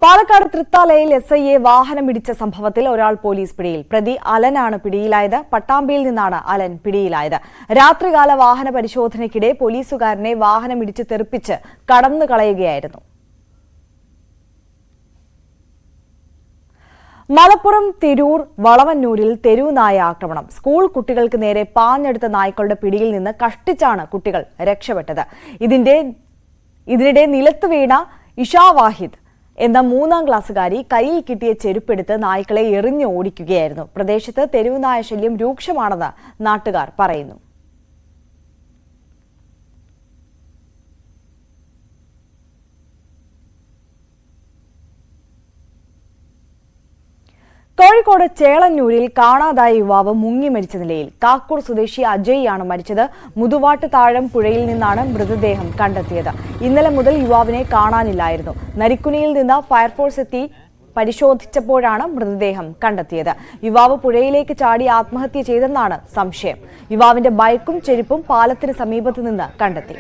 പാലക്കാട് തൃത്താലയിൽ എസ്ഐയെ വാഹനം ഇടിച്ച സംഭവത്തിൽ ഒരാൾ പോലീസ് പിടിയിൽ. പ്രതി അലനാണ് പിടിയിലായത്. പട്ടാമ്പിയിൽ നിന്നാണ് അലൻ പിടിയിലായത്. രാത്രികാല വാഹന പരിശോധനയ്ക്കിടെ പോലീസുകാരനെ വാഹനം ഇടിച്ച് തെറിപ്പിച്ച് കടന്നു കളയുകയായിരുന്നു. മലപ്പുറം തിരൂർ വളവന്നൂരിൽ തെരുവുനായ ആക്രമണം. സ്കൂൾ കുട്ടികൾക്ക് നേരെ പാഞ്ഞെടുത്ത നായ്ക്കളുടെ പിടിയിൽ നിന്ന് കഷ്ടിച്ചാണ് കുട്ടികൾ രക്ഷപ്പെട്ടത്. ഇതിനിടെ നിലത്ത് വീണ ഇഷാ വാഹിദ് എന്ന 3ാം ക്ലാസ്സുകാരി കയ്യിൽ കിട്ടിയ ചെരുപ്പെടുത്ത് നായ്ക്കളെ എറിഞ്ഞ് ഓടിക്കുകയായിരുന്നു. പ്രദേശത്ത് തെരുവുനായ ശല്യം രൂക്ഷമാണെന്ന് നാട്ടുകാർ പറയുന്നു. കോഴിക്കോട് ചേളന്നൂരിൽ കാണാതായ യുവാവ് മുങ്ങി മരിച്ച നിലയിൽ. കാക്കൂർ സ്വദേശി അജയ്യാണ് മരിച്ചത്. മുതുവാട്ട് താഴം പുഴയിൽ നിന്നാണ് മൃതദേഹം കണ്ടെത്തിയത്. ഇന്നലെ മുതൽ യുവാവിനെ കാണാനില്ലായിരുന്നു. നരിക്കുനിയിൽ നിന്ന് ഫയർഫോഴ്സ് എത്തി പരിശോധിച്ചപ്പോഴാണ് മൃതദേഹം കണ്ടെത്തിയത്. യുവാവ് പുഴയിലേക്ക് ചാടി ആത്മഹത്യ ചെയ്തെന്നാണ് സംശയം. യുവാവിന്റെ ബൈക്കും ചെരുപ്പും പാലത്തിന് സമീപത്ത് നിന്ന് കണ്ടെത്തി.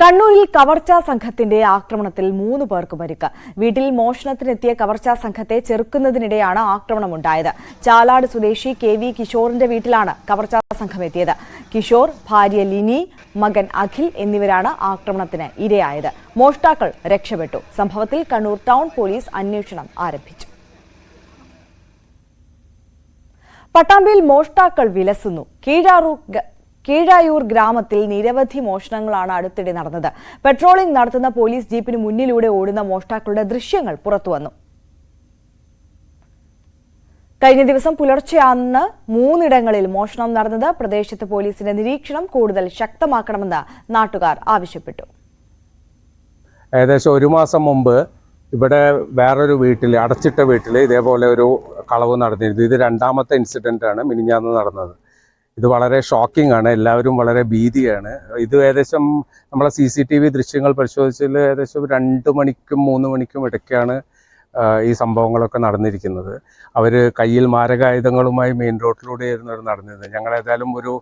കണ്ണൂരിൽ കവർച്ചാ സംഘത്തിന്റെ ആക്രമണത്തിൽ 3 പേർക്ക് പരിക്ക്. വീട്ടിൽ മോഷണത്തിനെത്തിയ കവർച്ചാ സംഘത്തെ ചെറുക്കുന്നതിനിടെയാണ് ആക്രമണമുണ്ടായത്. ചാലാട് സ്വദേശി KV കിഷോറിന്റെ വീട്ടിലാണ് കവർച്ചാ സംഘം എത്തിയത്. കിഷോർ, ഭാര്യ ലിനി, മകൻ അഖിൽ എന്നിവരാണ് ആക്രമണത്തിന് ഇരയായത്. മോഷ്ടാക്കൾ രക്ഷപ്പെട്ടു. സംഭവത്തിൽ കണ്ണൂർ ടൗൺ പോലീസ് അന്വേഷണം ആരംഭിച്ചു. പട്ടാമ്പിയിൽ മോഷ്ടാക്കൾ വിലസുന്നു. കീഴായൂർ ഗ്രാമത്തിൽ നിരവധി മോഷണങ്ങളാണ് അടുത്തിടെ നടന്നത്. പെട്രോളിംഗ് നടത്തുന്ന പോലീസ് ജീപ്പിന് മുന്നിലൂടെ ഓടുന്ന മോഷ്ടാക്കളുടെ ദൃശ്യങ്ങൾ പുറത്തുവന്നു. കഴിഞ്ഞ ദിവസം പുലർച്ചെയാണ് 3 ഇടങ്ങളിൽ മോഷണം നടന്നത്. പ്രദേശത്ത് പോലീസിന്റെ നിരീക്ഷണം കൂടുതൽ ശക്തമാക്കണമെന്ന് നാട്ടുകാർ ആവശ്യപ്പെട്ടു. ഏകദേശം 1 മാസം മുമ്പ് ഇവിടെ വേറൊരു വീട്ടിൽ, അടച്ചിട്ട വീട്ടിൽ ഇതേപോലെ ഒരു കളവ് നടന്നിരുന്നു. ഇത് 2ാമത്തെ ഇൻസിഡന്റ് ആണ് മിനിഞ്ഞാന്ന് നടന്നത്. ഇത് വളരെ ഷോക്കിംഗ് ആണ്. എല്ലാവരും വളരെ ഭീതിയാണ്. ഇത് ഏകദേശം നമ്മളെ CCTV ദൃശ്യങ്ങൾ പരിശോധിച്ചതിൽ ഏകദേശം 2 മണിക്കും 3 മണിക്കും ഇടയ്ക്കാണ് ഈ സംഭവങ്ങളൊക്കെ നടന്നിരിക്കുന്നത്. അവർ കയ്യിൽ മാരകായുധങ്ങളുമായി മെയിൻ റോഡിലൂടെയായിരുന്നു അവർ നടന്നിരുന്നത്. ഞങ്ങൾ ഏതായാലും ഒരു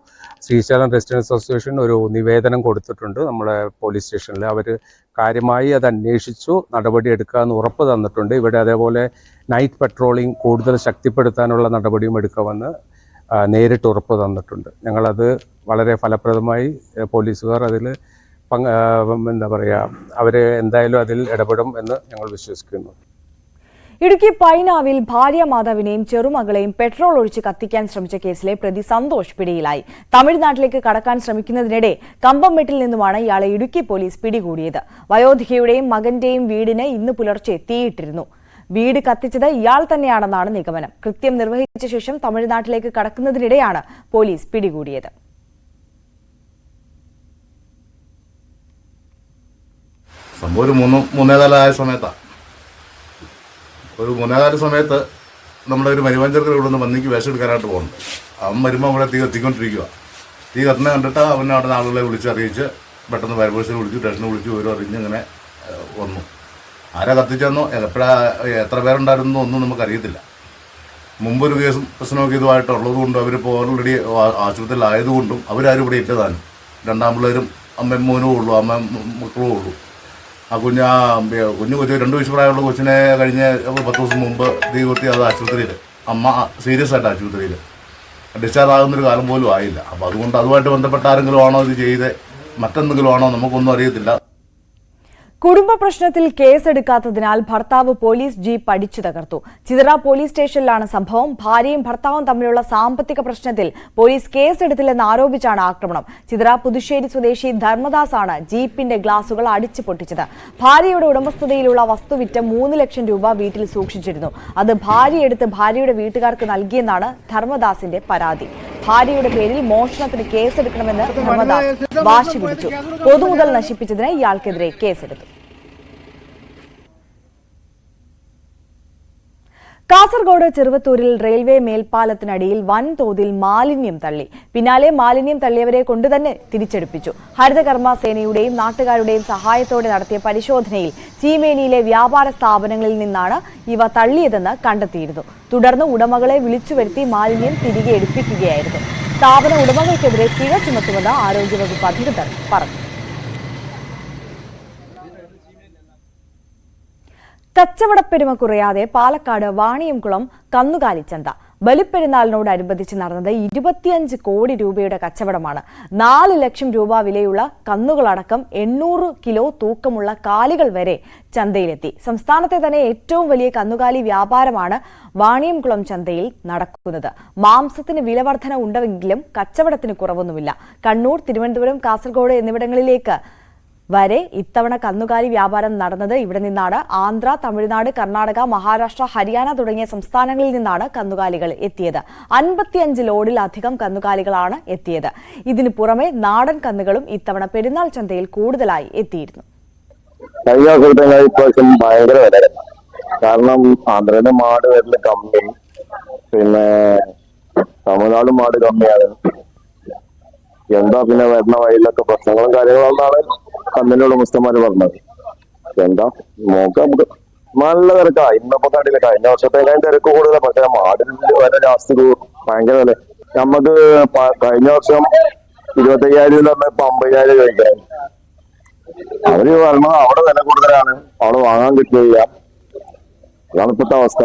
ശ്രീശൈലം റെസിഡൻസ് അസോസിയേഷൻ ഒരു നിവേദനം കൊടുത്തിട്ടുണ്ട് നമ്മളെ പോലീസ് സ്റ്റേഷനിൽ. അവർ കാര്യമായി അത് അന്വേഷിച്ചു നടപടി എടുക്കാമെന്ന് ഉറപ്പ് തന്നിട്ടുണ്ട്. ഇവിടെ അതേപോലെ നൈറ്റ് പെട്രോളിംഗ് കൂടുതൽ ശക്തിപ്പെടുത്താനുള്ള നടപടിയും എടുക്കാമെന്ന് നേരിട്ട് ഉറപ്പ് തന്നിട്ടുണ്ട്. ഞങ്ങളത് വളരെ ഫലപ്രദമായി പോലീസുകാർ അതിൽ എന്താ പറയുക, അവർ എന്തായാലും അതിൽ ഇടപെടും എന്ന് ഞങ്ങൾ വിശ്വസിക്കുന്നു. ഇടുക്കി പൈനാവിൽ ഭാര്യ മാതാവിനെയും ചെറുമകളെയും പെട്രോൾ ഒഴിച്ച് കത്തിക്കാൻ ശ്രമിച്ച കേസിലെ പ്രതി സന്തോഷ് പിടിയിലായി. തമിഴ്നാട്ടിലേക്ക് കടക്കാൻ ശ്രമിക്കുന്നതിനിടെ കമ്പംമെട്ടിൽ നിന്നുമാണ് ഇയാളെ ഇടുക്കി പോലീസ് പിടികൂടിയത്. വയോധികയുടെയും മകന്റെയും വീടിന് ഇന്ന് പുലർച്ചെ തീയിട്ടിരുന്നു. വീട് കത്തിച്ചത് ഇയാൾ തന്നെയാണെന്നാണ് നിഗമനം. കൃത്യം നിർവഹിച്ച ശേഷം തമിഴ്നാട്ടിലേക്ക് കടക്കുന്നതിനിടെയാണ് പോലീസ് പിടികൂടിയത്. സംഭവം ഒരു 3:15 സമയത്താണ്. ഒരു 3:15 സമയത്ത് നമ്മുടെ ഒരു മരുമഞ്ചർക്ക് ഇവിടെ നിന്ന് വന്നിക്ക് വേഷം എടുക്കാനായിട്ട് പോകുന്നുണ്ട്. അവൻ വരുമ്പോൾ അവിടെ തീ കത്തിക്കൊണ്ടിരിക്കുക. തീ കത്തുന്ന കണ്ടിട്ട് അവനെ അവിടെ ആളുകളെ വിളിച്ചറിയിച്ച് പെട്ടെന്ന് ഫയർഫോഴ്സിനെ വിളിച്ചു, സ്റ്റേഷനെ വിളിച്ച് വിവരം അറിഞ്ഞ് ഇങ്ങനെ വന്നു. ആരാ കത്തിച്ചെന്നോ എത്ര പേരുണ്ടായിരുന്നോ ഒന്നും നമുക്കറിയത്തില്ല. മുമ്പൊരു കേസും പ്രശ്നമൊക്കെ ഇതുമായിട്ടുള്ളത് കൊണ്ടും അവരിപ്പോൾ ഓൾറെഡി ആശുപത്രിയിലായതുകൊണ്ടും അവരാരും ഇവിടെ ഇട്ടതാണ്. 2 പിള്ളേരും അമ്മയും മോനും ഉള്ളൂ, അമ്മ മക്കളും ഉള്ളൂ. ആ കൊച്ചു 2 വയസ്സ് പ്രായമുള്ള കൊച്ചിനെ കഴിഞ്ഞ 10 ദിവസം മുമ്പ് തീ കൊത്തി അത് ആശുപത്രിയിൽ, അമ്മ സീരിയസ് ആയിട്ട് ആശുപത്രിയിൽ ഡിസ്ചാർജ് ആകുന്നൊരു കാലം പോലും ആയില്ല. അപ്പോൾ അതുകൊണ്ട് അതുമായിട്ട് ബന്ധപ്പെട്ട ആരെങ്കിലും ആണോ ഇത് ചെയ്ത്, മറ്റെന്തെങ്കിലും ആണോ നമുക്കൊന്നും അറിയത്തില്ല. കുടുംബ പ്രശ്നത്തിൽ കേസെടുക്കാത്തതിനാൽ ഭർത്താവ് പോലീസ് ജീപ്പ് അടിച്ചു തകർത്തു. ചിതറ പോലീസ് സ്റ്റേഷനിലാണ് സംഭവം. ഭാര്യയും ഭർത്താവും തമ്മിലുള്ള സാമ്പത്തിക പ്രശ്നത്തിൽ പോലീസ് കേസെടുത്തില്ലെന്ന് ആരോപിച്ചാണ് ആക്രമണം. ചിതറ പുതുശ്ശേരി സ്വദേശി ധർമ്മദാസാണ് ജീപ്പിന്റെ ഗ്ലാസുകൾ അടിച്ചു പൊട്ടിച്ചത്. ഭാര്യയുടെ ഉടമസ്ഥതയിലുള്ള വസ്തു വിറ്റ് 3 ലക്ഷം രൂപ വീട്ടിൽ സൂക്ഷിച്ചിരുന്നു. അത് ഭാര്യ എടുത്ത് ഭാര്യയുടെ വീട്ടുകാർക്ക് നൽകിയെന്നാണ് ധർമ്മദാസിന്റെ പരാതി. ഭാര്യയുടെ പേരിൽ മോഷണത്തിന് കേസെടുക്കണമെന്ന് ധർമ്മദാസ് വാശി പിടിച്ചു. പൊതുമുതൽ നശിപ്പിച്ചതിന് ഇയാൾക്കെതിരെ കേസെടുത്തു. കാസർഗോഡ് ചെറുവത്തൂരിൽ റെയിൽവേ മേൽപ്പാലത്തിനടിയിൽ വൻതോതിൽ മാലിന്യം തള്ളി. പിന്നാലെ മാലിന്യം തള്ളിയവരെ കൊണ്ടുതന്നെ തിരിച്ചെടുപ്പിച്ചു. ഹരിതകർമ്മ സേനയുടെയും നാട്ടുകാരുടെയും സഹായത്തോടെ നടത്തിയ പരിശോധനയിൽ ചീമേനിയിലെ വ്യാപാര സ്ഥാപനങ്ങളിൽ നിന്നാണ് ഇവ തള്ളിയതെന്ന് കണ്ടെത്തിയിരുന്നു. തുടർന്ന് ഉടമകളെ വിളിച്ചുവരുത്തി മാലിന്യം തിരികെ എടുപ്പിക്കുകയായിരുന്നു. സ്ഥാപന ഉടമകൾക്കെതിരെ പിഴ ചുമത്തുമെന്ന് ആരോഗ്യവകുപ്പ് അധികൃതർ പറഞ്ഞു. കച്ചവടപ്പെരുമ കുറയാതെ പാലക്കാട് വാണിയംകുളം കന്നുകാലിച്ചന്ത. ബലിപ്പെരുന്നാളിനോടനുബന്ധിച്ച് നടന്നത് 25 കോടി രൂപയുടെ കച്ചവടമാണ്. 4 ലക്ഷം രൂപ വിലയുള്ള കന്നുകളടക്കം 800 കിലോ തൂക്കമുള്ള കാലികൾ വരെ ചന്തയിലെത്തി. സംസ്ഥാനത്തെ തന്നെ ഏറ്റവും വലിയ കന്നുകാലി വ്യാപാരമാണ് വാണിയംകുളം ചന്തയിൽ നടക്കുന്നത്. മാംസത്തിന് വിലവർധന ഉണ്ടെങ്കിലും കച്ചവടത്തിന് കുറവൊന്നുമില്ല. കണ്ണൂർ, തിരുവനന്തപുരം, കാസർഗോഡ് എന്നിവിടങ്ങളിലേക്ക് വരെ ഇത്തവണ കന്നുകാലി വ്യാപാരം നടന്നത് ഇവിടെ നിന്നാണ്. ആന്ധ്ര, തമിഴ്നാട്, കർണാടക, മഹാരാഷ്ട്ര, ഹരിയാന തുടങ്ങിയ സംസ്ഥാനങ്ങളിൽ നിന്നാണ് കന്നുകാലികൾ എത്തിയത്. 55 ലോഡിലധികം കന്നുകാലികളാണ് എത്തിയത്. ഇതിനു പുറമെ നാടൻ കന്നുകളും ഇത്തവണ പെരുന്നാൾ ചന്തയിൽ കൂടുതലായി എത്തിയിരുന്നു. ഭയങ്കര വില, കാരണം ആന്ധ്രയുടെ മാട് വരല് കമ്മി, പിന്നെ തമിഴ്നാട് മാട് കമ്മിയാണ്. എന്താ പിന്നെ വരുന്ന വഴിയിലൊക്കെ പ്രശ്നങ്ങളും കാര്യങ്ങളാണ് കമ്പനിയുടെ ഉടമസ്ഥന്മാര് പറഞ്ഞത്. എന്താ നോക്കാം, നമുക്ക് നല്ല തിരക്കാ. ഇന്നിപ്പോ കണ്ടില്ല, കഴിഞ്ഞ വർഷത്തേക്കാളും തിരക്ക് കൂടുതലാ. പക്ഷെ മാടിന് വില ജാസ്തി, ഭയങ്കര വില. നമുക്ക് കഴിഞ്ഞ വർഷം 25,000 ഇപ്പൊ 50,000 കഴിക്കാൻ. അവര് പറഞ്ഞത് അവിടെ വില കൂടുതലാണ്, അവിടെ വാങ്ങാൻ കിട്ടുകയില്ല. അതാണ് ഇപ്പോഴത്തെ അവസ്ഥ.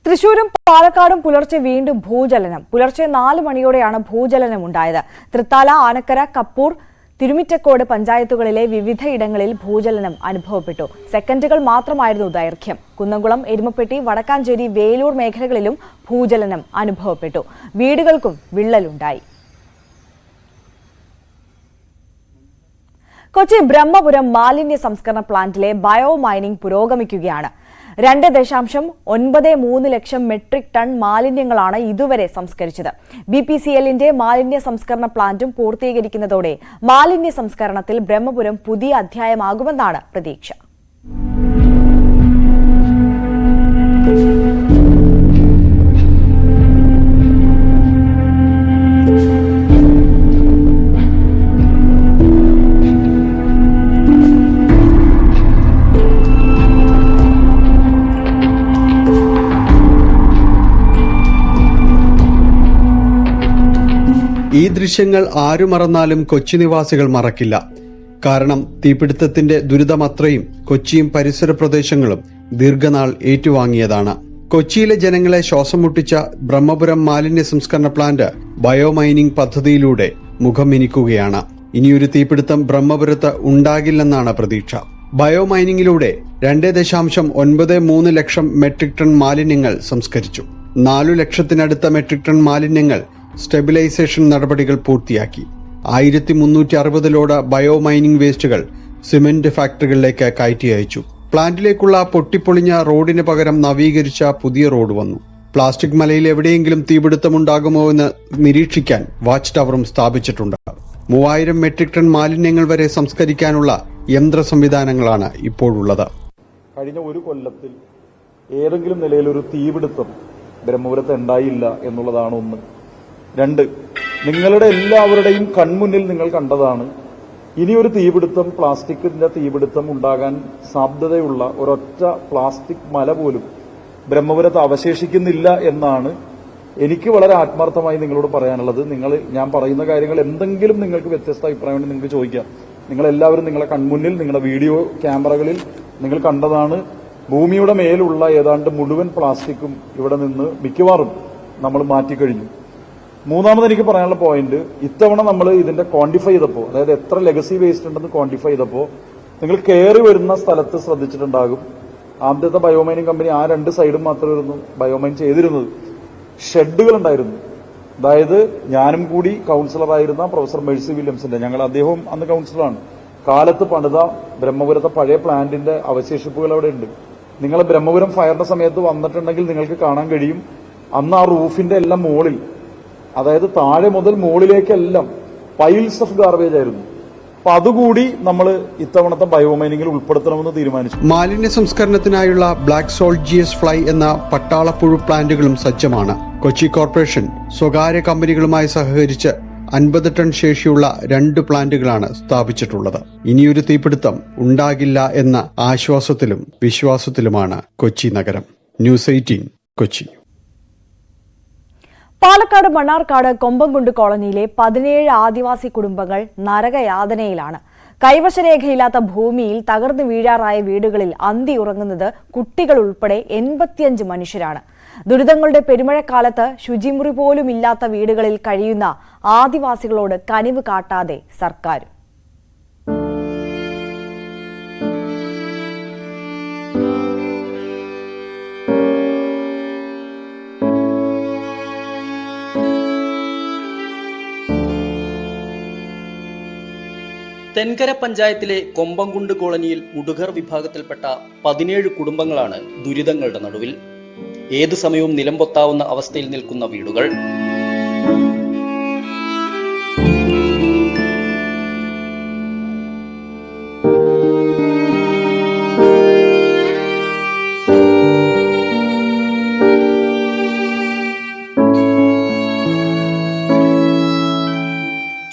തൃശൂരും പാലക്കാടും പുലർച്ചെ വീണ്ടും ഭൂചലനം. പുലർച്ചെ 4 മണിയോടെയാണ് ഭൂചലനം ഉണ്ടായത്. തൃത്താല, ആനക്കര, കപ്പൂർ, തിരുമിറ്റക്കോട് പഞ്ചായത്തുകളിലെ വിവിധയിടങ്ങളിൽ ഭൂചലനം അനുഭവപ്പെട്ടു. സെക്കൻഡുകൾ മാത്രമായിരുന്നു ദൈർഘ്യം. കുന്നംകുളം, എരുമപ്പെട്ടി, വടക്കാഞ്ചേരി, വേലൂർ മേഖലകളിലും ഭൂചലനം അനുഭവപ്പെട്ടു. വീടുകൾക്കും വിള്ളലുണ്ടായി. കൊച്ചി ബ്രഹ്മപുരം മാലിന്യ സംസ്കരണ പ്ലാന്റിലെ ബയോ മൈനിംഗ് പുരോഗമിക്കുകയാണ്. 2.93 ലക്ഷം മെട്രിക് ടൺ മാലിന്യങ്ങളാണ് ഇതുവരെ സംസ്കരിച്ചത്. BPCLന്റെ മാലിന്യ സംസ്കരണ പ്ലാന്റും പൂർത്തീകരിക്കുന്നതോടെ മാലിന്യ സംസ്കരണത്തിൽ ബ്രഹ്മപുരം പുതിയ അധ്യായമാകുമെന്നാണ് പ്രതീക്ഷ. ഈ ദൃശ്യങ്ങൾ ആരു മറന്നാലും കൊച്ചി നിവാസികൾ മറക്കില്ല. കാരണം തീപിടുത്തത്തിന്റെ ദുരിതമത്രയും കൊച്ചിയും പരിസര പ്രദേശങ്ങളും ദീർഘനാൾ ഏറ്റുവാങ്ങിയതാണ്. കൊച്ചിയിലെ ജനങ്ങളെ ശ്വാസം മുട്ടിച്ച ബ്രഹ്മപുരം മാലിന്യ സംസ്കരണ പ്ലാന്റ് ബയോ മൈനിംഗ് പദ്ധതിയിലൂടെ മുഖം മിനുക്കുകയാണ്. ഇനിയൊരു തീപിടുത്തം ബ്രഹ്മപുരത്ത് ഉണ്ടാകില്ലെന്നാണ് പ്രതീക്ഷ. ബയോ മൈനിങ്ങിലൂടെ 2.93 ലക്ഷം മെട്രിക് ടൺ മാലിന്യങ്ങൾ സംസ്കരിച്ചു. 4 ലക്ഷത്തിനടുത്ത മെട്രിക് ടൺ മാലിന്യങ്ങൾ സ്റ്റെബിലൈസേഷൻ നടപടികൾ പൂർത്തിയാക്കി. 1360 ലോഡ് ബയോ മൈനിംഗ് വേസ്റ്റുകൾ സിമന്റ് ഫാക്ടറികളിലേക്ക് കയറ്റി അയച്ചു. പ്ലാന്റിലേക്കുള്ള പൊട്ടിപ്പൊളിഞ്ഞ റോഡിന് പകരം നവീകരിച്ച പുതിയ റോഡ് വന്നു. പ്ലാസ്റ്റിക് മലയിൽ എവിടെയെങ്കിലും തീപിടുത്തമുണ്ടാകുമോ എന്ന് നിരീക്ഷിക്കാൻ വാച്ച് ടവറും സ്ഥാപിച്ചിട്ടുണ്ട്. 3000 മെട്രിക് ടൺ മാലിന്യങ്ങൾ വരെ സംസ്കരിക്കാനുള്ള യന്ത്ര സംവിധാനങ്ങളാണ് ഇപ്പോഴുള്ളത്. കഴിഞ്ഞ ഒരു കൊല്ലത്തിൽ ഏതെങ്കിലും നിലയിലൊരു തീപിടുത്തം ബ്രഹ്മപുരത്ത് ഉണ്ടായില്ല എന്നുള്ളതാണ് ഒന്ന്. 2, നിങ്ങളുടെ എല്ലാവരുടെയും കൺമുന്നിൽ നിങ്ങൾ കണ്ടതാണ്. ഇനിയൊരു തീപിടുത്തം, പ്ലാസ്റ്റിക്കിന്റെ തീപിടുത്തം ഉണ്ടാകാൻ സാധ്യതയുള്ള ഒരൊറ്റ പ്ലാസ്റ്റിക് മല പോലും ബ്രഹ്മപുരത്ത് അവശേഷിക്കുന്നില്ല എന്നാണ് എനിക്ക് വളരെ ആത്മാർത്ഥമായി നിങ്ങളോട് പറയാനുള്ളത്. ഞാൻ പറയുന്ന കാര്യങ്ങൾ എന്തെങ്കിലും നിങ്ങൾക്ക് വ്യത്യസ്ത അഭിപ്രായമുണ്ടെങ്കിൽ നിങ്ങൾക്ക് ചോദിക്കാം. നിങ്ങളെല്ലാവരും നിങ്ങളുടെ കൺമുന്നിൽ, നിങ്ങളുടെ വീഡിയോ ക്യാമറകളിൽ നിങ്ങൾ കണ്ടതാണ്. ഭൂമിയുടെ മേലുള്ള ഏതാണ്ട് മുഴുവൻ പ്ലാസ്റ്റിക്കും ഇവിടെ നിന്ന് മിക്കവാറും നമ്മൾ മാറ്റിക്കഴിഞ്ഞു. മൂന്നാമത് എനിക്ക് പറയാനുള്ള പോയിന്റ്, ഇത്തവണ നമ്മൾ ഇതിന്റെ ക്വാണ്ടിഫൈ ചെയ്തപ്പോൾ, അതായത് എത്ര ലെഗസി വേസ്റ്റ് ഉണ്ടെന്ന് ക്വാണ്ടിഫൈ ചെയ്തപ്പോൾ നിങ്ങൾ കയറി വരുന്ന സ്ഥലത്ത് ശ്രദ്ധിച്ചിട്ടുണ്ടാകും. ആദ്യത്തെ ബയോമൈനിങ് കമ്പനി ആ 2 സൈഡും മാത്രമായിരുന്നു ബയോമൈൻ ചെയ്തിരുന്നത്. ഷെഡുകൾ ഉണ്ടായിരുന്നു. അതായത് ഞാനും കൂടി കൗൺസിലറായിരുന്ന പ്രൊഫസർ മേഴ്സി വില്യംസിന്റെ, അദ്ദേഹവും അന്ന് കൗൺസിലറാണ്, കാലത്ത് പണിത ബ്രഹ്മപുരത്തെ പഴയ പ്ലാന്റിന്റെ അവശേഷിപ്പുകൾ അവിടെ ഉണ്ട്. നിങ്ങൾ ബ്രഹ്മപുരം ഫയറിന്റെ സമയത്ത് വന്നിട്ടുണ്ടെങ്കിൽ നിങ്ങൾക്ക് കാണാൻ കഴിയും. അന്ന് ആ റൂഫിന്റെ എല്ലാം മുകളിൽ, അതായത് താഴെ മുതൽ മുകളിലേക്കെല്ലാം പൈൽസ് ഓഫ് ഗാർബേജ് ആയിരുന്നു. അപ്പൊ അതുകൂടി നമ്മൾ ഇത്തവണത്തെ ബയോമൈനിങ്ങിൽ ഉൾപ്പെടുത്തണമെന്ന് തീരുമാനിച്ചു. മാലിന്യ സംസ്കരണത്തിനായുള്ള ബ്ലാക്ക് സോൾട്ട് GS ഫ്ലൈ എന്ന പട്ടാളപ്പുഴു പ്ലാന്റുകളും സജ്ജമാണ്. കൊച്ചി കോർപ്പറേഷൻ സ്വകാര്യ കമ്പനികളുമായി സഹകരിച്ച് 50 ടൺ ശേഷിയുള്ള 2 പ്ലാന്റുകളാണ് സ്ഥാപിച്ചിട്ടുള്ളത്. ഇനിയൊരു തീപിടുത്തം ഉണ്ടാകില്ല എന്ന ആശ്വാസത്തിലും വിശ്വാസത്തിലുമാണ് കൊച്ചി നഗരം. ന്യൂസ് 18 കൊച്ചി. പാലക്കാട് മണ്ണാർക്കാട് കൊമ്പംകുണ്ട് കോളനിയിലെ 17 ആദിവാസി കുടുംബങ്ങൾ നരകയാതനയിലാണ്. കൈവശരേഖയില്ലാത്ത ഭൂമിയിൽ തകർന്നു വീഴാറായ വീടുകളിൽ അന്തി ഉറങ്ങുന്നത് കുട്ടികൾ ഉൾപ്പെടെ 85 മനുഷ്യരാണ്. ദുരിതങ്ങളുടെ പെരുമഴക്കാലത്ത് ശുചിമുറി പോലും ഇല്ലാത്ത വീടുകളിൽ കഴിയുന്ന ആദിവാസികളോട് കനിവ് കാട്ടാതെ സർക്കാർ. തെൻകര പഞ്ചായത്തിലെ കൊമ്പംകുണ്ട് കോളനിയിൽ മുടുകർ വിഭാഗത്തിൽപ്പെട്ട 17 കുടുംബങ്ങളാണ് ദുരിതങ്ങളുടെ നടുവിൽ. ഏതു സമയവും നിലംപൊത്താവുന്ന അവസ്ഥയിൽ നിൽക്കുന്ന വീടുകൾ.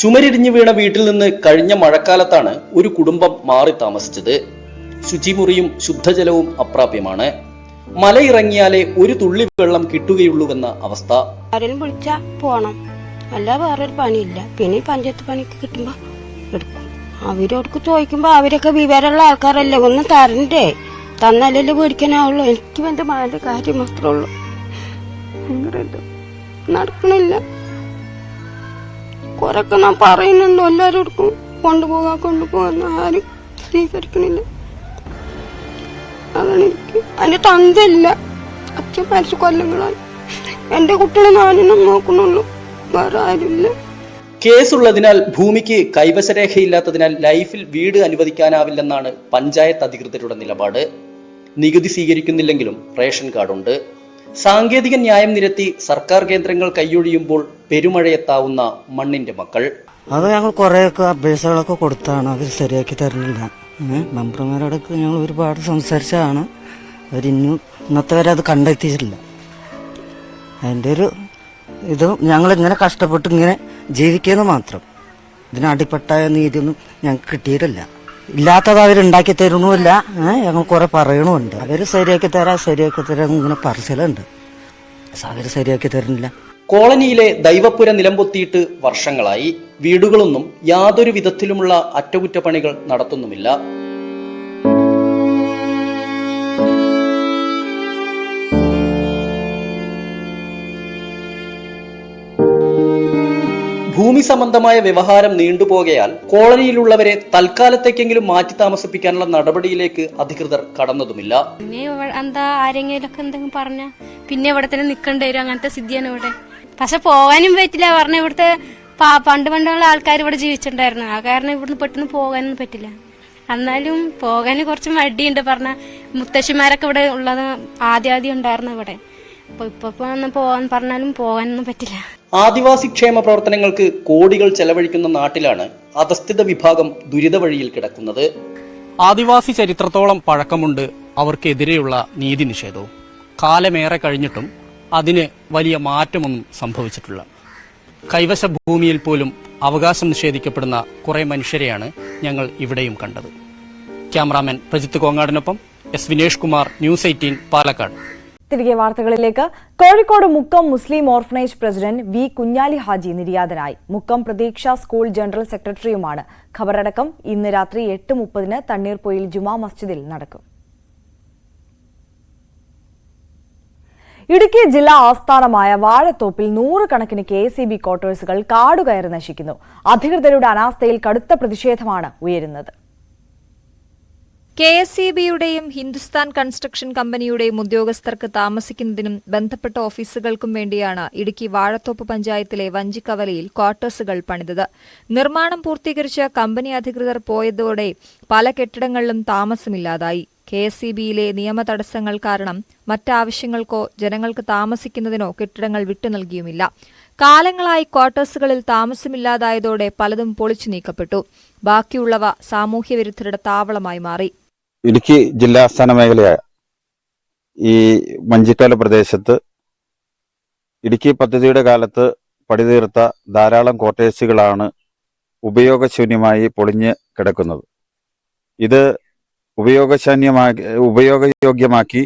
ചുമരിടിഞ്ഞു വീണ വീട്ടിൽ നിന്ന് കഴിഞ്ഞ മഴക്കാലത്താണ് ഒരു കുടുംബം മാറി താമസിച്ചത്. ശുചിമുറിയും ശുദ്ധജലവും അപ്രാപ്യമാണ്. മലയിറങ്ങിയാലേ ഒരു തുള്ളി വെള്ളം കിട്ടുകയുള്ളൂവെന്ന അവസ്ഥ. ആരെങ്കിലും വിളിച്ചാ പോണം, അല്ല വേറൊരു പണിയില്ല. പിന്നെ പഞ്ചായത്ത് പണിക്ക് കിട്ടുമ്പോ എടുക്കും. അവരോടൊക്കെ ചോദിക്കുമ്പോ അവരൊക്കെ വിവരമുള്ള ആൾക്കാരല്ലേ, ഒന്നും തരണ്ടേ, തന്നാലല്ലേ മേടിക്കാനാവുള്ളൂ. എനിക്ക് എന്റെ മകന്റെ കാര്യം മാത്രമേ ഉള്ളൂ. നടക്കണില്ല. കൊറൊക്കെ ഞാൻ പറയുന്നുണ്ടോ, എല്ലാരും എടുക്കും കൊണ്ടുപോകാന്ന് ആരും സ്വീകരിക്കണില്ല. അതാണ് എനിക്ക്. അതിന്റെ തന്തയില്ല, അച്ഛൻ മരിച്ച കൊല്ലങ്ങളായി. എന്റെ കുട്ടികളെ ഞാനും നോക്കുന്നുള്ളൂ, വേറെ ആരുമില്ല. കേസുള്ളതിനാൽ ഭൂമിക്ക് കൈവശരേഖയില്ലാത്തതിനാൽ ലൈഫിൽ വീട് അനുവദിക്കാനാവില്ലെന്നാണ് പഞ്ചായത്ത് അധികൃതരുടെ നിലപാട്. നികുതി സ്വീകരിക്കുന്നില്ലെങ്കിലും റേഷൻ കാർഡുണ്ട്. സാങ്കേതിക ന്യായം നിരത്തി സർക്കാർ കേന്ദ്രങ്ങൾ കൈയൊഴിയുമ്പോൾ പെരുമഴയെത്താവുന്ന മണ്ണിന്റെ മക്കൾ. അത് ഞങ്ങൾ കുറേയൊക്കെ അപേക്ഷകളൊക്കെ കൊടുത്താണ്, അവർ ശരിയാക്കി തരുന്നില്ല. മെമ്പർമാരോടൊക്കെ ഞങ്ങൾ ഒരുപാട് സംസാരിച്ചതാണ്, അവരിന്നും ഇന്നത്തെ വരെ അത് കണ്ടെത്തിയിട്ടില്ല. അതിൻ്റെ ഒരു ഇത് ഞങ്ങളിങ്ങനെ കഷ്ടപ്പെട്ട് ഇങ്ങനെ ജീവിക്കുന്നത് മാത്രം. ഇതിന് അടിപ്പെട്ടായ നീതിയൊന്നും ഞങ്ങൾക്ക് കിട്ടിയിട്ടില്ല. ഇല്ലാത്തത് അവരുണ്ടാക്കി തരുന്നുമില്ല. ഞങ്ങൾ കുറെ പറയണമുണ്ട്, അവര് ശരിയാക്കി തരാം ഇങ്ങനെ പറച്ചിലുണ്ട്, അവര് ശരിയാക്കി തരുന്നില്ല. കോളനിയിലെ ദൈവപ്പുര നിലംപൊത്തിയിട്ട് വർഷങ്ങളായി. വീടുകളൊന്നും യാതൊരു വിധത്തിലുമുള്ള അറ്റകുറ്റപ്പണികൾ നടത്തുന്നുമില്ല. ഭൂമി സംബന്ധമായ വ്യവഹാരം നീണ്ടുപോകയാൽ കോളനിയിലുള്ളവരെ തൽക്കാലത്തേക്കെങ്കിലും മാറ്റി താമസിപ്പിക്കാനുള്ള നടപടിയിലേക്ക് അധികൃതർ കടന്നതുമില്ല. പിന്നെ എന്താ ആരെങ്കിലും ഒക്കെ എന്തെങ്കിലും പറഞ്ഞ പിന്നെ ഇവിടെ തന്നെ നിൽക്കേണ്ടി വരും, അങ്ങനത്തെ സ്ഥിതിയാണ് ഇവിടെ. പക്ഷെ പോകാനും പറ്റില്ല. പറഞ്ഞ ഇവിടുത്തെ പണ്ടുള്ള ആൾക്കാർ ഇവിടെ ജീവിച്ചിട്ടുണ്ടായിരുന്നു, ആ കാരണം ഇവിടുന്ന് പെട്ടെന്ന് പോകാനൊന്നും പറ്റില്ല. എന്നാലും പോകാൻ കുറച്ച് മടിയുണ്ട്. പറഞ്ഞ മുത്തശ്ശിമാരൊക്കെ ഇവിടെ ഉള്ളത് ആദ്യം ഉണ്ടായിരുന്നു ഇവിടെ. ഇപ്പൊ പോകാൻ പറഞ്ഞാലും പോകാനൊന്നും പറ്റില്ല. ആദിവാസി ക്ഷേമ പ്രവർത്തനങ്ങൾക്ക് കോടികൾ ചെലവഴിക്കുന്ന നാട്ടിലാണ് അധസ്ഥിത വിഭാഗം ദുരിത വഴിയിൽ കിടക്കുന്നത്. ആദിവാസി ചരിത്രത്തോളം പഴക്കമുണ്ട് അവർക്കെതിരെയുള്ള നീതി നിഷേധവും. കാലമേറെ കഴിഞ്ഞിട്ടും അതിന് വലിയ മാറ്റമൊന്നും സംഭവിച്ചിട്ടില്ല. കൈവശ ഭൂമിയിൽ പോലും അവകാശം നിഷേധിക്കപ്പെടുന്ന കുറെ മനുഷ്യരെയാണ് ഞങ്ങൾ ഇവിടെയും കണ്ടത്. ക്യാമറാമാൻ പ്രജിത്ത് കോങ്ങാടിനൊപ്പം എസ് വിനേഷ് കുമാർ, ന്യൂസ് 18, പാലക്കാട്. തിരികെ വാർത്തകളിലേക്ക്. Kozhikode Mukkam Muslim orphanage president V Kunhali Haji നിര്യാതനായി. മുക്കം പ്രതീക്ഷ സ്കൂൾ ജനറൽ സെക്രട്ടറിയുമാണ്. ഖബറടക്കം ഇന്ന് രാത്രി 8:30 തണ്ണീർപ്പൊയിൽ ജുമാ മസ്ജിദിൽ നടക്കും. ഇടുക്കി ജില്ലാ ആസ്ഥാനമായ വാഴത്തോപ്പിൽ 100 കണക്കിന് KSEB ക്വാർട്ടേഴ്സുകൾ കാടുകയറി നശിക്കുന്നു. അധികൃതരുടെ അനാസ്ഥയിൽ കടുത്ത പ്രതിഷേധമാണ് ഉയരുന്നത്. KSEBയുടെയും ഹിന്ദുസ്ഥാൻ കൺസ്ട്രക്ഷൻ കമ്പനിയുടെയും ഉദ്യോഗസ്ഥർക്ക് താമസിക്കുന്നതിനും ബന്ധപ്പെട്ട ഓഫീസുകൾക്കും വേണ്ടിയാണ് ഇടുക്കി വാഴത്തോപ്പ് പഞ്ചായത്തിലെ വഞ്ചിക്കവലയിൽ ക്വാർട്ടേഴ്സുകൾ പണിതത്. നിർമ്മാണം പൂർത്തീകരിച്ച് കമ്പനി അധികൃതർ പോയതോടെ പല കെട്ടിടങ്ങളിലും താമസമില്ലാതായി. KSEBയിലെ നിയമ തടസ്സങ്ങൾ കാരണം മറ്റാവശ്യങ്ങൾക്കോ ജനങ്ങൾക്ക് താമസിക്കുന്നതിനോ കെട്ടിടങ്ങൾ വിട്ടുനൽകിയുമില്ല. കാലങ്ങളായി ക്വാർട്ടേഴ്സുകളിൽ താമസമില്ലാതായതോടെ പലതും പൊളിച്ചു നീക്കപ്പെട്ടു. ബാക്കിയുള്ളവ സാമൂഹ്യവിരുദ്ധരുടെ താവളമായി മാറി. ഇടുക്കി ജില്ലാസ്ഥാന മേഖലയായ ഈ മഞ്ചിക്കല പ്രദേശത്ത് ഇടുക്കി പദ്ധതിയുടെ കാലത്ത് പണിതീർത്ത ധാരാളം ക്വാർട്ടേഴ്സുകളാണ് ഉപയോഗശൂന്യമായി പൊളിഞ്ഞ് കിടക്കുന്നത്. ഇത് ഉപയോഗയോഗ്യമാക്കി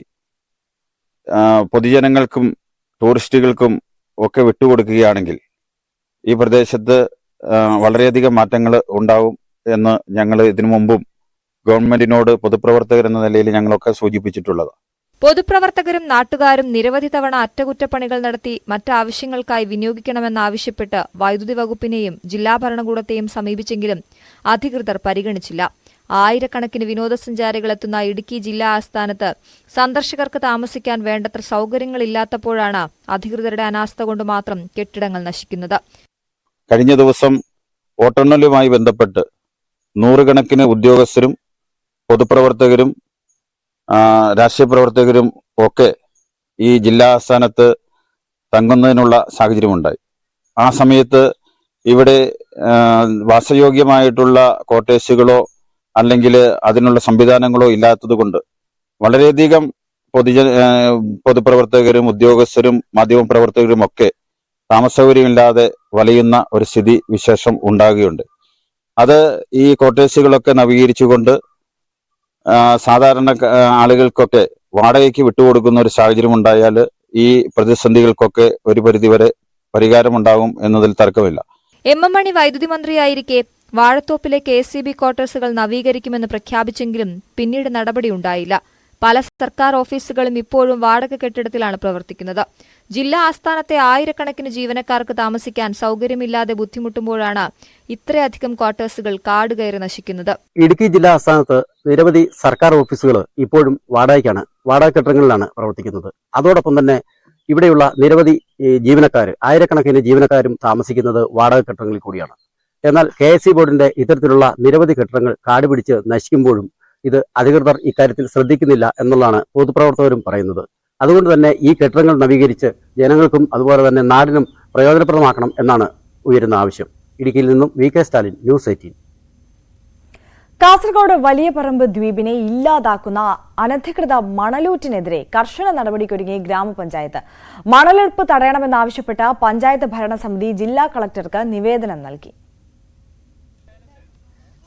പൊതുജനങ്ങൾക്കും ടൂറിസ്റ്റുകൾക്കും ഒക്കെ വിട്ടുകൊടുക്കുകയാണെങ്കിൽ ഈ പ്രദേശത്ത് വളരെയധികം മാറ്റങ്ങൾ ഉണ്ടാവും എന്ന് ഞങ്ങൾ ഇതിനു മുമ്പും ഗവൺമെന്റിനോട് പൊതുപ്രവർത്തകർ എന്ന നിലയിൽ ഞങ്ങളൊക്കെ സൂചിപ്പിച്ചിട്ടുള്ളത്. പൊതുപ്രവർത്തകരും നാട്ടുകാരും നിരവധി തവണ അറ്റകുറ്റപ്പണികൾ നടത്തി മറ്റാവശ്യങ്ങൾക്കായി വിനിയോഗിക്കണമെന്നാവശ്യപ്പെട്ട് വൈദ്യുതി വകുപ്പിനെയും ജില്ലാ ഭരണകൂടത്തെയും സമീപിച്ചെങ്കിലും അധികൃതർ പരിഗണിച്ചില്ല. ആയിരക്കണക്കിന് വിനോദസഞ്ചാരികൾ എത്തുന്ന ഇടുക്കി ജില്ലാ ആസ്ഥാനത്ത് സന്ദർശകർക്ക് താമസിക്കാൻ വേണ്ടത്ര സൗകര്യങ്ങളില്ലാത്തപ്പോഴാണ് അധികൃതരുടെ അനാസ്ഥ കൊണ്ട് മാത്രം കെട്ടിടങ്ങൾ നശിക്കുന്നത്. കഴിഞ്ഞ ദിവസം വോട്ടെണ്ണലുമായി ബന്ധപ്പെട്ട് നൂറുകണക്കിന് ഉദ്യോഗസ്ഥരും പൊതുപ്രവർത്തകരും രാഷ്ട്രീയ പ്രവർത്തകരും ഒക്കെ ഈ ജില്ലാ ആസ്ഥാനത്ത് തങ്ങുന്നതിനുള്ള സാഹചര്യമുണ്ടായി. ആ സമയത്ത് ഇവിടെ വാസയോഗ്യമായിട്ടുള്ള ക്വാർട്ടേഴ്സുകളോ അല്ലെങ്കിൽ അതിനുള്ള സംവിധാനങ്ങളോ ഇല്ലാത്തതുകൊണ്ട് വളരെയധികം പൊതുപ്രവർത്തകരും ഉദ്യോഗസ്ഥരും മാധ്യമപ്രവർത്തകരും ഒക്കെ താമസസൗകര്യമില്ലാതെ വലയുന്ന ഒരു സ്ഥിതി വിശേഷം ഉണ്ടാകുകയുണ്ട്. അത് ഈ ക്വാർട്ടേഴ്സുകളൊക്കെ നവീകരിച്ചുകൊണ്ട് സാധാരണ ആളുകൾക്കൊക്കെ വാടകയ്ക്ക് വിട്ടുകൊടുക്കുന്ന ഒരു സാഹചര്യം ഉണ്ടായാൽ ഈ പ്രതിസന്ധികൾക്കൊക്കെ ഒരു പരിധിവരെ പരിഹാരമുണ്ടാകും എന്നതിൽ തർക്കമില്ല. എം മണി വൈദ്യുതി മന്ത്രിയായിരിക്കെ വാഴത്തോപ്പിലെ KSEB ക്വാർട്ടേഴ്സുകൾ നവീകരിക്കുമെന്ന് പ്രഖ്യാപിച്ചെങ്കിലും പിന്നീട് നടപടിയുണ്ടായില്ല. പല സർക്കാർ ഓഫീസുകളും ഇപ്പോഴും വാടക കെട്ടിടത്തിലാണ് പ്രവർത്തിക്കുന്നത്. ജില്ലാ ആസ്ഥാനത്തെ ആയിരക്കണക്കിന് ജീവനക്കാർക്ക് താമസിക്കാൻ സൗകര്യമില്ലാതെ ബുദ്ധിമുട്ടുമ്പോഴാണ് ഇത്രയധികം ക്വാർട്ടേഴ്സുകൾ കാടുകയറി നശിക്കുന്നത്. ഇടുക്കി ജില്ലാ ആസ്ഥാനത്ത് നിരവധി സർക്കാർ ഓഫീസുകൾ ഇപ്പോഴും വാടക കെട്ടിടങ്ങളിലാണ് പ്രവർത്തിക്കുന്നത്. അതോടൊപ്പം തന്നെ ഇവിടെയുള്ള നിരവധി ജീവനക്കാർ, ആയിരക്കണക്കിന് ജീവനക്കാരും താമസിക്കുന്നത് വാടക കെട്ടിടങ്ങളിൽ കൂടിയാണ്. എന്നാൽ KSE ബോർഡിന്റെ ഇത്തരത്തിലുള്ള നിരവധി കെട്ടിടങ്ങൾ കാടുപിടിച്ച് നശിക്കുമ്പോഴും ഇത് അധികൃതർ ഇക്കാര്യത്തിൽ ശ്രദ്ധിക്കുന്നില്ല എന്നുള്ളതാണ് പൊതുപ്രവർത്തകരും പറയുന്നത്. അതുകൊണ്ട് തന്നെ ഈ കെട്ടിടങ്ങൾ നവീകരിച്ച് ജനങ്ങൾക്കും അതുപോലെ തന്നെ നാടിനും പ്രയോജനപ്രദമാക്കണം എന്നാണ് ഉയരുന്ന ആവശ്യം. ഇടുക്കിയിൽ നിന്നും VK സ്റ്റാലിൻ, ന്യൂസ് 18. കാസർഗോഡ് വലിയപറമ്പ് ദ്വീപിനെ ഇല്ലാതാക്കുന്ന അനധികൃത മണലൂറ്റിനെതിരെ കർശന നടപടിക്കൊരുങ്ങി ഗ്രാമപഞ്ചായത്ത്. മണലെടുപ്പ് തടയണമെന്നാവശ്യപ്പെട്ട് പഞ്ചായത്ത് ഭരണസമിതി ജില്ലാ കളക്ടർക്ക് നിവേദനം നൽകി.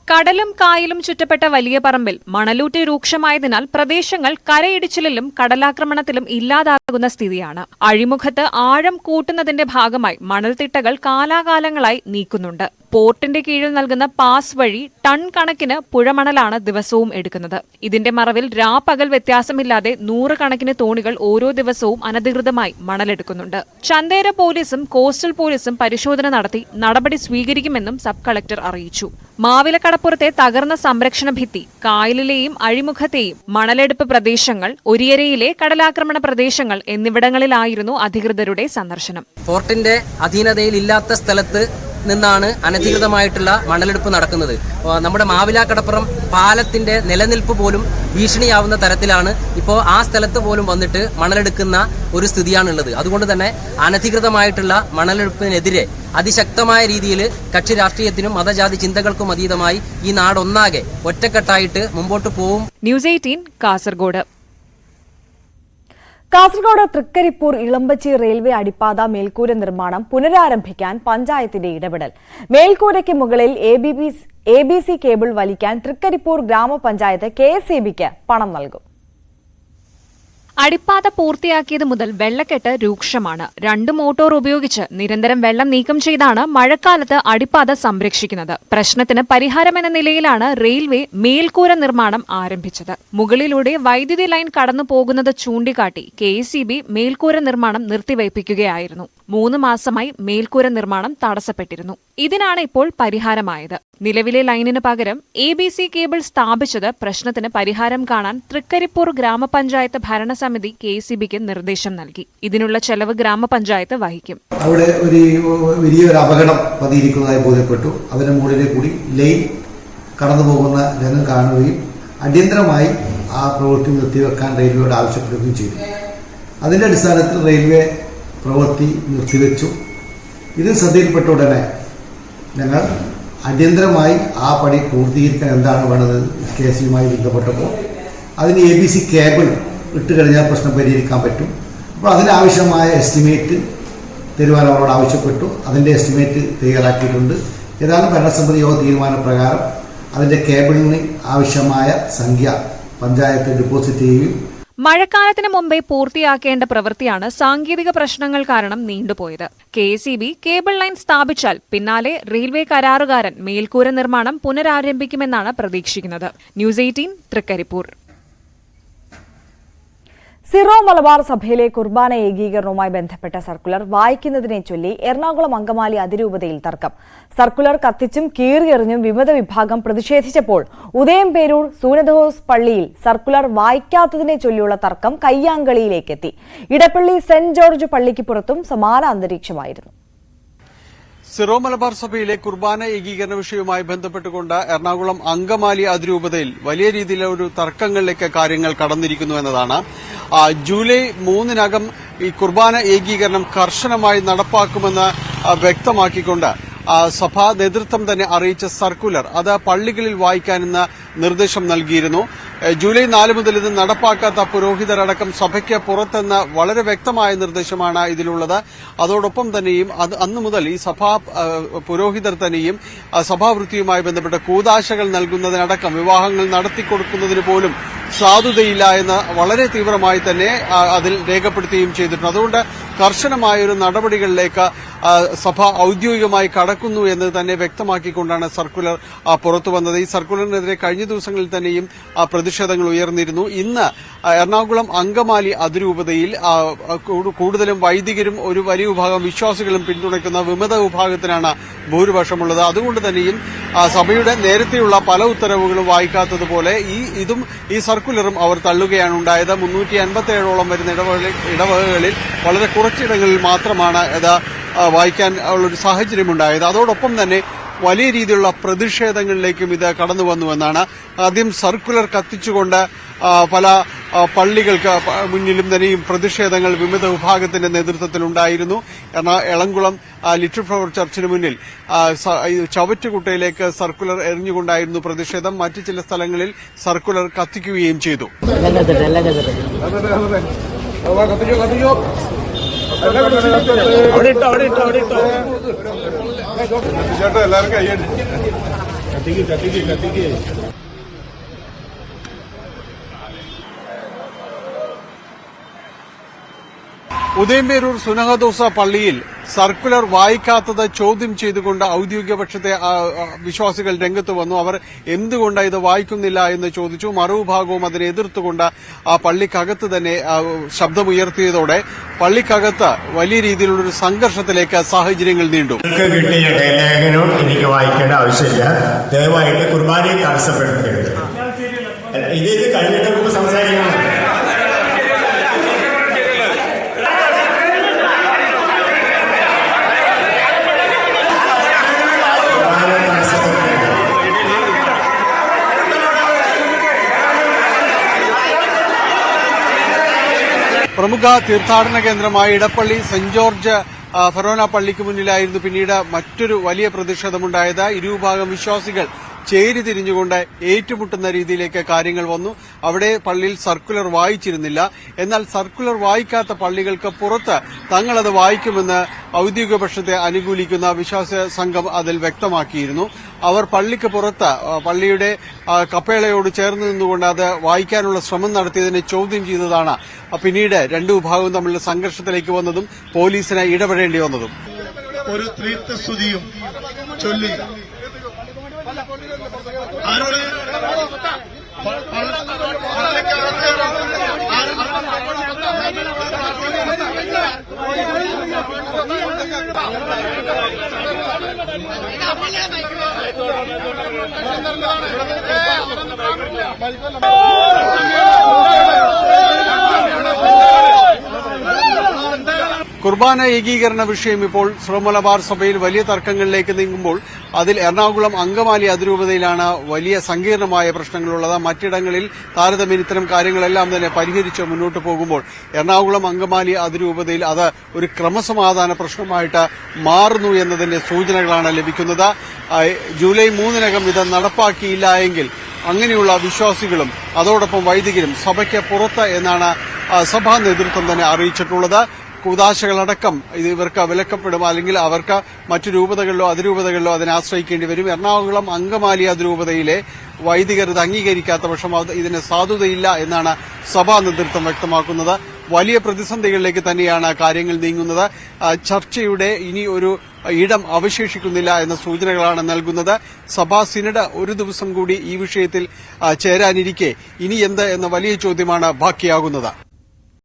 കടലും കായലും ചുറ്റപ്പെട്ട വലിയ പറമ്പിൽ മണലൂറ്റ് രൂക്ഷമായതിനാൽ പ്രദേശങ്ങൾ കരയിടിച്ചിലിലും കടലാക്രമണത്തിലും ഇല്ലാതാകുന്ന സ്ഥിതിയാണ്. അഴിമുഖത്ത് ആഴം കൂട്ടുന്നതിന്റെ ഭാഗമായി മണൽത്തിട്ടകൾ കാലാകാലങ്ങളായി നീക്കുന്നുണ്ട്. പോർട്ടിന്റെ കീഴിൽ നൽകുന്ന പാസ് വഴി ടൺ കണക്കിന് പുഴമണലാണ് ദിവസവും എടുക്കുന്നത്. ഇതിന്റെ മറവിൽ രാപ്പകൽ വ്യത്യാസമില്ലാതെ നൂറുകണക്കിന് തോണികൾ ഓരോ ദിവസവും അനധികൃതമായി മണലെടുക്കുന്നുണ്ട്. ചന്തേര പോലീസും കോസ്റ്റൽ പോലീസും പരിശോധന നടത്തി നടപടി സ്വീകരിക്കുമെന്നും സബ് കളക്ടർ അറിയിച്ചു. മാവിലക്കടപ്പുറത്തെ തകർന്ന സംരക്ഷണ ഭിത്തി, കായലിലെയും അഴിമുഖത്തെയും മണലെടുപ്പ് പ്രദേശങ്ങൾ, ഒരിയരയിലെ കടലാക്രമണ പ്രദേശങ്ങൾ എന്നിവിടങ്ങളിലായിരുന്നു അധികൃതരുടെ സന്ദർശനം. പോർട്ടിന്റെ അധീനതയിലില്ലാത്ത സ്ഥലത്ത് നിന്നാണ് അനധികൃതമായിട്ടുള്ള മണലെടുപ്പ് നടക്കുന്നത്. നമ്മുടെ മാവിലാക്കടപ്പുറം പാലത്തിന്റെ നിലനിൽപ്പ് പോലും ഭീഷണിയാവുന്ന തരത്തിലാണ് ഇപ്പോൾ ആ സ്ഥലത്ത് പോലും വന്നിട്ട് മണലെടുക്കുന്ന ഒരു സ്ഥിതിയാണുള്ളത്. അതുകൊണ്ട് തന്നെ അനധികൃതമായിട്ടുള്ള മണലെടുപ്പിനെതിരെ അതിശക്തമായ രീതിയിൽ കക്ഷി രാഷ്ട്രീയത്തിനും മതജാതി ചിന്തകൾക്കും അതീതമായി ഈ നാടൊന്നാകെ ഒറ്റക്കെട്ടായിട്ട് മുമ്പോട്ട് പോവും. ന്യൂസ് 18 കാസർഗോഡ്. കാസർഗോഡ് തൃക്കരിപ്പൂർ ഇളമ്പച്ചി റെയിൽവേ അടിപ്പാത മേൽക്കൂര നിർമ്മാണം പുനരാരംഭിക്കാൻ പഞ്ചായത്തിന്റെ ഇടപെടൽ. മേൽക്കൂരയ്ക്ക് മുകളിൽ ABC കേബിൾ വലിക്കാൻ തൃക്കരിപ്പൂർ ഗ്രാമപഞ്ചായത്ത് KSEBക്ക് പണം നൽകും. അടിപ്പാത പൂർത്തിയാക്കിയത് മുതൽ വെള്ളക്കെട്ട് രൂക്ഷമാണ്. 2 മോട്ടോർ ഉപയോഗിച്ച് നിരന്തരം വെള്ളം നീക്കം ചെയ്താണ് മഴക്കാലത്ത് അടിപ്പാത സംരക്ഷിക്കുന്നത്. പ്രശ്നത്തിന് പരിഹാരമെന്ന നിലയിലാണ് റെയിൽവേ മേൽക്കൂര നിർമ്മാണം ആരംഭിച്ചത്. മുകളിലൂടെ വൈദ്യുതി ലൈൻ കടന്നു പോകുന്നത് ചൂണ്ടിക്കാട്ടി KSEB മേൽക്കൂര നിർമ്മാണം നിർത്തിവയ്പ്പിക്കുകയായിരുന്നു. 3 മാസമായി മേൽക്കൂര നിർമ്മാണം തടസ്സപ്പെട്ടിരുന്നു. ഇതിനാണ് ഇപ്പോൾ പരിഹാരമായത്. നിലവിലെ ലൈനിന് പകരം ABC കേബിൾ സ്ഥാപിച്ചത് പ്രശ്നത്തിന് പരിഹാരം കാണാൻ തൃക്കരിപ്പൂർ ഗ്രാമപഞ്ചായത്ത് ഭരണസമിതി KSEBക്ക് നിർദ്ദേശം നൽകി. ഇതിനുള്ള ചെലവ് ഗ്രാമപഞ്ചായത്ത് വഹിക്കും. അവിടെ ഒരു വലിയൊരു അപകടം പതിയിരിക്കുന്നതായി ബോധ്യപ്പെട്ടു. അതിന് മുകളിലെ കൂടി ലൈൻ കടന്നു പോകുന്ന രംഗം കാണുകയും അടിയന്തരമായി ആ പ്രവൃത്തി നിർത്തിവെക്കാൻ റെയിൽവേയോട് ആവശ്യപ്പെടുകയും ചെയ്തു. അതിന്റെ അടിസ്ഥാനത്തിൽ റെയിൽവേ പ്രവൃത്തി നിർത്തിവെച്ചു. ഇത് ശ്രദ്ധയിൽപ്പെട്ട ഉടനെ ഞങ്ങൾ അടിയന്തരമായി ആ പണി പൂർത്തീകരിക്കാൻ എന്താണ് വേണ്ടത് KSEBയുമായി ബന്ധപ്പെട്ടപ്പോൾ അതിന് ABC കേബിൾ ഇട്ട് കഴിഞ്ഞാൽ പ്രശ്നം പരിഹരിക്കാൻ പറ്റും. അപ്പോൾ അതിനാവശ്യമായ എസ്റ്റിമേറ്റ് തരുവാൻ അവരോട് ആവശ്യപ്പെട്ടു. അതിൻ്റെ എസ്റ്റിമേറ്റ് തയ്യാറാക്കിയിട്ടുണ്ട്. ഏതായാലും ഭരണസമിതി യോഗ തീരുമാനപ്രകാരം അതിൻ്റെ കേബിളിന് ആവശ്യമായ സംഖ്യ പഞ്ചായത്ത് ഡെപ്പോസിറ്റ് ചെയ്യുകയും മഴക്കാലത്തിന് മുമ്പേ പൂർത്തിയാക്കേണ്ട പ്രവൃത്തിയാണ് സാങ്കേതിക പ്രശ്നങ്ങൾ കാരണം നീണ്ടുപോയത്. KEB കേബിൾ ലൈൻ സ്ഥാപിച്ചാൽ പിന്നാലെ റെയിൽവേ കരാറുകാരൻ മേൽക്കൂര നിർമ്മാണം പുനരാരംഭിക്കുമെന്നാണ് പ്രതീക്ഷിക്കുന്നത്. ന്യൂസ് 18 തൃക്കരിപ്പൂർ. സിറോ മലബാർ സഭയിലെ കുർബാന ഏകീകരണവുമായി ബന്ധപ്പെട്ട സർക്കുലർ വായിക്കുന്നതിനെ ചൊല്ലി എറണാകുളം അങ്കമാലി അതിരൂപതയിൽ തർക്കം. സർക്കുലർ കത്തിച്ചും കീറിയെറിഞ്ഞും വിമത വിഭാഗം പ്രതിഷേധിച്ചപ്പോൾ ഉദയംപേരൂർ സൂനദോസ് പള്ളിയിൽ സർക്കുലർ വായിക്കാത്തതിനെ ചൊല്ലിയുള്ള തർക്കം കയ്യാങ്കളിയിലേക്കെത്തി. ഇടപ്പള്ളി സെന്റ് ജോർജ് പള്ളിക്ക് പുറത്തും സമാന അന്തരീക്ഷമായിരുന്നു. സിറോ മലബാർ സഭയിലെ കുർബാന ഏകീകരണ വിഷയവുമായി ബന്ധപ്പെട്ടുകൊണ്ട് എറണാകുളം അങ്കമാലി അതിരൂപതയിൽ വലിയ രീതിയിലുള്ള ഒരു തർക്കങ്ങളിലേക്ക് കാര്യങ്ങൾ കടന്നിരിക്കുന്നു എന്നതാണ്. ജൂലൈ 3-നകം ഈ കുർബാന ഏകീകരണം കർശനമായി നടപ്പാക്കുമെന്ന് വ്യക്തമാക്കിക്കൊണ്ട് സഭാ നേതൃത്വം തന്നെ അറിയിച്ച സർക്കുലർ അത് പള്ളികളിൽ വായിക്കാനെന്ന് നിർദ്ദേശം നൽകിയിരുന്നു. ജൂലൈ 4 മുതൽ ഇത് നടപ്പാക്കാത്ത പുരോഹിതരടക്കം സഭയ്ക്ക് പുറത്തെന്ന വളരെ വ്യക്തമായ നിർദ്ദേശമാണ് ഇതിലുള്ളത്. അതോടൊപ്പം തന്നെയും അന്നു മുതൽ ഈ സഭാ പുരോഹിതർ തന്നെയും സഭാവൃത്തിയുമായി ബന്ധപ്പെട്ട കൂദാശകൾ നൽകുന്നതിനടക്കം വിവാഹങ്ങൾ നടത്തിക്കൊടുക്കുന്നതിന് പോലും സാധുതയില്ല എന്ന് വളരെ തീവ്രമായി തന്നെ അതിൽ രേഖപ്പെടുത്തുകയും ചെയ്തിട്ടുണ്ട്. അതുകൊണ്ട് കർശനമായൊരു നടപടികളിലേക്ക് സഭ ഔദ്യോഗികമായി കടക്കുന്നു എന്ന് തന്നെ വ്യക്തമാക്കിക്കൊണ്ടാണ് സർക്കുലർ പുറത്തുവന്നത്. ഈ സർക്കുലറിനെതിരെ കഴിഞ്ഞ ദിവസങ്ങളിൽ തന്നെയും പ്രതിഷേധങ്ങൾ ഉയർന്നിരുന്നു. ഇന്ന് എറണാകുളം അങ്കമാലി അതിരൂപതയിൽ കൂടുതലും വൈദികരും ഒരു വലിയ വിഭാഗം വിശ്വാസികളും പിന്തുണയ്ക്കുന്ന വിമത വിഭാഗത്തിനാണ് ഭൂരിപക്ഷമുള്ളത്. അതുകൊണ്ട് തന്നെയും സഭയുടെ നേരത്തെയുള്ള പല ഉത്തരവുകളും വായിക്കാത്തതുപോലെ ഈ സർക്കുലറും അവർ തള്ളുകയാണ് ഉണ്ടായത്. 357ഓളം വരുന്ന ഇടവകകളിൽ വളരെ കുറച്ചിടങ്ങളിൽ മാത്രമാണ് ഇത് വായിക്കാൻ ഉള്ളൊരു സാഹചര്യമുണ്ടായത്. അതോടൊപ്പം തന്നെ വലിയ രീതിയിലുള്ള പ്രതിഷേധങ്ങളിലേക്കും ഇത് കടന്നു വന്നുവെന്നാണ്. ആദ്യം സർക്കുലർ കത്തിച്ചുകൊണ്ട് പല പള്ളികൾക്ക് മുന്നിലും തന്നെയും പ്രതിഷേധങ്ങൾ വിമത വിഭാഗത്തിന്റെ നേതൃത്വത്തിലുണ്ടായിരുന്നു. എളംകുളം ലിറ്റിൽ ഫ്ലവർ ചർച്ചിന് മുന്നിൽ ചവറ്റുകുട്ടയിലേക്ക് സർക്കുലർ എറിഞ്ഞുകൊണ്ടായിരുന്നു പ്രതിഷേധം. മറ്റു ചില സ്ഥലങ്ങളിൽ സർക്കുലർ കത്തിക്കുകയും ചെയ്തു. ഉദയംപേരൂർ സുനഹദോസ പള്ളിയിൽ സർക്കുലർ വായിക്കാത്തത് ചോദ്യം ചെയ്തുകൊണ്ട് ഔദ്യോഗിക പക്ഷത്തെ വിശ്വാസികൾ രംഗത്ത് വന്നു. അവർ എന്തുകൊണ്ട് ഇത് വായിക്കുന്നില്ല എന്ന് ചോദിച്ചു. മറുവിഭാഗവും അതിനെ എതിർത്തുകൊണ്ട് ആ പള്ളിക്കകത്ത് തന്നെ ശബ്ദമുയർത്തിയതോടെ പള്ളിക്കകത്ത് വലിയ രീതിയിലുള്ളൊരു സംഘർഷത്തിലേക്ക് സാഹചര്യങ്ങൾ നീണ്ടു. കിട്ടിയ ലേഖനവും എനിക്ക് വായിക്കേണ്ട ആവശ്യമില്ല. ദയവായിട്ട് കുർബാനയെ തടസ്സപ്പെടുത്തരുത്. ഇത് കഴിഞ്ഞിട്ട് നമുക്ക് സംസാരിക്കണം. പ്രമുഖ തീർത്ഥാടന കേന്ദ്രമായ ഇടപ്പള്ളി സെന്റ് ജോർജ് ഫെറോന പള്ളിക്ക് മുന്നിലായിരുന്നു പിന്നീട് മറ്റൊരു വലിയ പ്രതിഷേധമുണ്ടായത്. ഇരുവിഭാഗം വിശ്വാസികൾ ചേരി തിരിഞ്ഞുകൊണ്ട് ഏറ്റുമുട്ടുന്ന രീതിയിലേക്ക് കാര്യങ്ങൾ വന്നു. അവിടെ പള്ളിയിൽ സർക്കുലർ വായിച്ചിരുന്നില്ല. എന്നാൽ സർക്കുലർ വായിക്കാത്ത പള്ളികൾക്ക് പുറത്ത് തങ്ങളത് വായിക്കുമെന്ന് ഔദ്യോഗിക പക്ഷത്തെ അനുകൂലിക്കുന്ന വിശ്വാസ സംഘം അതിൽ വ്യക്തമാക്കിയിരുന്നു. അവർ പള്ളിക്ക് പുറത്ത് പള്ളിയുടെ കപ്പേളയോട് ചേർന്ന് നിന്നുകൊണ്ട് അത് വായിക്കാനുള്ള ശ്രമം നടത്തിയതിനെ ചോദ്യം ചെയ്തതാണ് പിന്നീട് രണ്ടു വിഭാഗവും തമ്മിലുള്ള സംഘർഷത്തിലേക്ക് വന്നതും പോലീസിന് ഇടപെടേണ്ടി വന്നതും. ഒരു ത്രിത്വസ്തുതിയും ചൊല്ലി കുർബാന ഏകീകരണ വിഷയം ഇപ്പോൾ സിറോ മലബാർ സഭയിൽ വലിയ തർക്കങ്ങളിലേക്ക് നീങ്ങുമ്പോൾ അതിൽ എറണാകുളം അങ്കമാലി അതിരൂപതയിലാണ് വലിയ സങ്കീർണമായ പ്രശ്നങ്ങളുള്ളത്. മറ്റിടങ്ങളിൽ താരതമ്യേന ഇത്തരം കാര്യങ്ങളെല്ലാം തന്നെ പരിഹരിച്ച് മുന്നോട്ട് പോകുമ്പോൾ എറണാകുളം അങ്കമാലി അതിരൂപതയിൽ അത് ഒരു ക്രമസമാധാന പ്രശ്നമായിട്ട് മാറുന്നു എന്നതിന്റെ സൂചനകളാണ് ലഭിക്കുന്നത്. ജൂലൈ 3-നകം ഇത് നടപ്പാക്കിയില്ല എങ്കിൽ അങ്ങനെയുള്ള വിശ്വാസികളും അതോടൊപ്പം വൈദികരും സഭയ്ക്ക് പുറത്ത് എന്നാണ് സഭാ നേതൃത്വം തന്നെ അറിയിച്ചിട്ടുള്ളത്. കൂദാശകളടക്കം ഇത് ഇവർക്ക് വിലക്കപ്പെടും, അല്ലെങ്കിൽ അവർക്ക് മറ്റു രൂപതകളിലോ അതിരൂപതകളിലോ അതിനെ ആശ്രയിക്കേണ്ടി വരും. എറണാകുളം അങ്കമാലി അതിരൂപതയിലെ വൈദികർ ഇത് അംഗീകരിക്കാത്ത പക്ഷം ഇതിന് സാധുതയില്ല എന്നാണ് സഭാ നേതൃത്വം വ്യക്തമാക്കുന്നത്. വലിയ പ്രതിസന്ധികളിലേക്ക് തന്നെയാണ് കാര്യങ്ങൾ നീങ്ങുന്നത്. ചർച്ചയുടെ ഇനി ഒരു ഇടം അവശേഷിക്കുന്നില്ല എന്ന സൂചനകളാണ് നൽകുന്നത്. സഭാ സിനഡ് ഒരു ദിവസം കൂടി ഈ വിഷയത്തിൽ ചേരാനിരിക്കെ ഇനി എന്ത് എന്ന വലിയ ചോദ്യമാണ് ബാക്കിയാകുന്നത്.